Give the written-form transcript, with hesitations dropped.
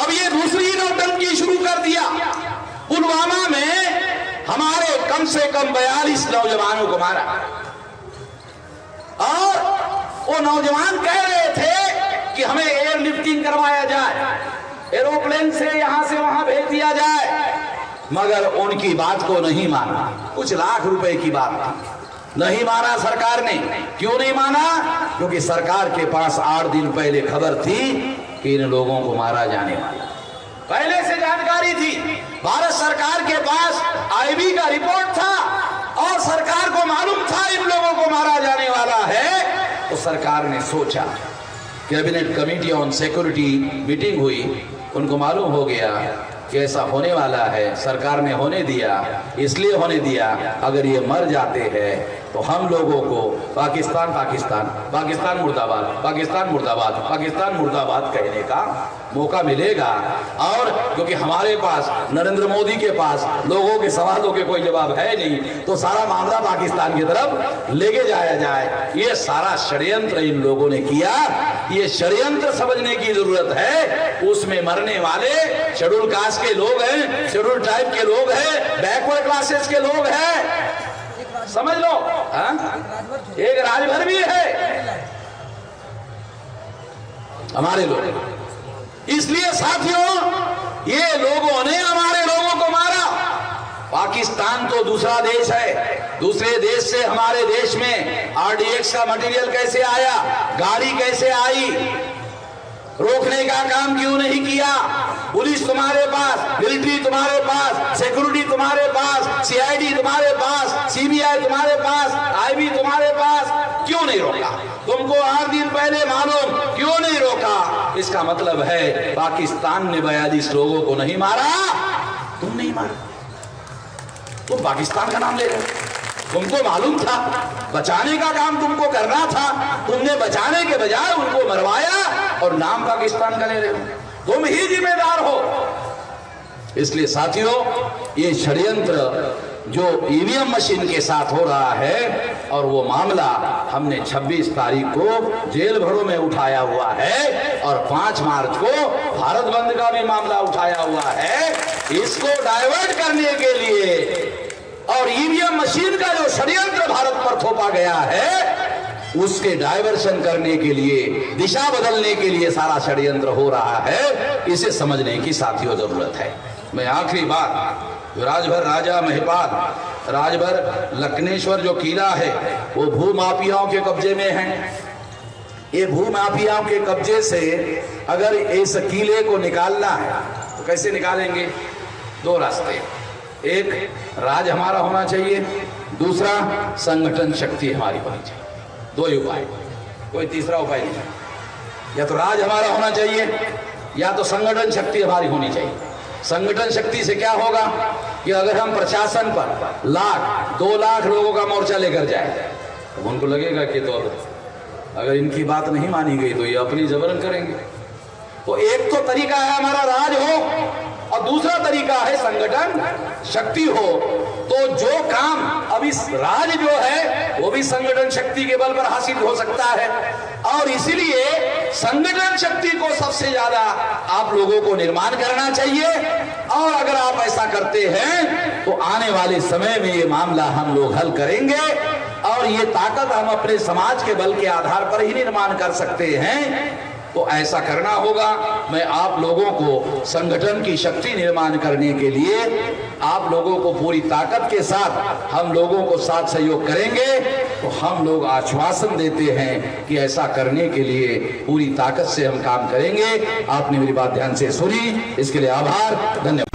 अब ये दूसरी नौटंकी शुरू कर दिया। पुलवामा में हमारे कम से कम 42 नौजवानों को मारा और वो नौजवान कह रहे थे कि हमें एयर लिफ्टिंग करवाया जाए, एरोप्लेन से यहां से वहां भेज दिया जाए, मगर उनकी बात को नहीं माना। कुछ लाख रुपए की बात थी, नहीं माना सरकार ने। क्यों नहीं माना? क्योंकि सरकार के पास 8 दिन पहले खबर थी कि इन लोगों को मारा जाने वाला, पहले से जानकारी थी। भारत सरकार के पास आईबी का रिपोर्ट था और सरकार को मालूम था इन लोगों को मारा जाने वाला है। तो सरकार ने सोचा, cabinet committee on security meeting हुई, उनको मालूम हो गया कि ऐसा होने वाला है। सरकार ने होने दिया, इसलिए होने दिया अगर ये मर जाते हैं तो हम लोगों को पाकिस्तान पाकिस्तान पाकिस्तान मुर्दाबाद पाकिस्तान मुर्दाबाद पाकिस्तान मुर्दाबाद कहने का मौका मिलेगा। और क्योंकि हमारे पास नरेंद्र मोदी के पास लोगों के सवालों के कोई जवाब है नहीं, तो सारा मामला पाकिस्तान की तरफ लेके जाया जाए। ये सारा षड्यंत्र इन लोगों ने किया। ये षड्यंत्र समझने की जरूरत है। उसमें मरने वाले शेड्यूल कास्ट के लोग हैं, शेड्यूल ट्राइब के लोग हैं, बैकवर्ड क्लासेस के लोग हैं, समझ लो। एक राजभर भी है हमारे लोग। इसलिए साथियों, ये लोगों ने हमारे लोगों को मारा। पाकिस्तान तो दूसरा देश है, दूसरे देश से हमारे देश में आरडीएक्स का मटेरियल कैसे आया, गाड़ी कैसे आई, रोकने का काम क्यों नहीं किया? पुलिस तुम्हारे पास, मिलिट्री तुम्हारे पास, सिक्योरिटी तुम्हारे पास, सीआईडी तुम्हारे पास, सीबीआई तुम्हारे पास, आईबी तुम्हारे पास, क्यों नहीं रोका? तुमको 8 दिन पहले मालूम, क्यों नहीं रोका? इसका मतलब है पाकिस्तान ने 42 लोगों को नहीं मारा, तुम नहीं मारा। तुम पाकिस्तान का नाम ले रहे हो। तुमको मालूम था बचाने का काम तुमको करना था, तुमने बचाने के बजाय उनको मरवाया और नाम पाकिस्तान का ले रहे हो। तुम ही जिम्मेदार हो। इसलिए साथियों, ये षड्यंत्र जो ईवीएम मशीन के साथ हो रहा है, और वो मामला हमने 26 तारीख को जेल भरों में उठाया हुआ है और 5 मार्च को भारत बंद का भी मामला उठाया हुआ है। इसको डाइवर्ट करने के लिए और ईवीएम मशीन का जो षड्यंत्र भारत पर थोपा गया है, उसके डाइवर्शन करने के लिए, दिशा बदलने के लिए सारा षड्यंत्र हो रहा है। इसे समझने की साथियों जरूरत है। मैं आखिरी बात, जो राजभर राजा महिपाल, राजभर लक्ष्मेश्वर जो किला है, वो भूमाफियाओं के कब्जे में है। ये भूमाफियाओं के कब्जे से अगर इस किले को निकालना है तो कैसे निकालेंगे? 2 रास्ते। एक, राज हमारा होना चाहिए, दूसरा संगठन शक्ति हमारी होनी चाहिए। 2 ही उपाय, कोई तीसरा उपाय नहीं। या तो राज हमारा होना चाहिए या तो संगठन शक्ति हमारी होनी चाहिए। संगठन शक्ति से क्या होगा कि अगर हम प्रशासन पर 2 लाख लोगों का मोर्चा लेकर जाए तो उनको लगेगा कि तो अगर इनकी बात नहीं मानी गई तो ये अपनी जबरन करेंगे। तो एक तो तरीका है हमारा राज हो और दूसरा तरीका है संगठन शक्ति हो। तो जो काम अब इस राज जो है वो भी संगठन शक्ति के बल पर हासिल हो सकता है, और इसीलिए संगठन शक्ति को सबसे ज्यादा आप लोगों को निर्माण करना चाहिए। और अगर आप ऐसा करते हैं तो आने वाले समय में ये मामला हम लोग हल करेंगे, और ये ताकत हम अपने समाज के बल के आधार पर ही निर्माण कर सकते हैं। तो ऐसा करना होगा। मैं आप लोगों को संगठन की शक्ति निर्माण करने के लिए आप लोगों को पूरी ताकत के साथ हम लोगों को साथ सहयोग करेंगे। तो हम लोग आश्वासन देते हैं कि ऐसा करने के लिए पूरी ताकत से हम काम करेंगे। आपने मेरी बात ध्यान से सुनी, इसके लिए आभार, धन्यवाद।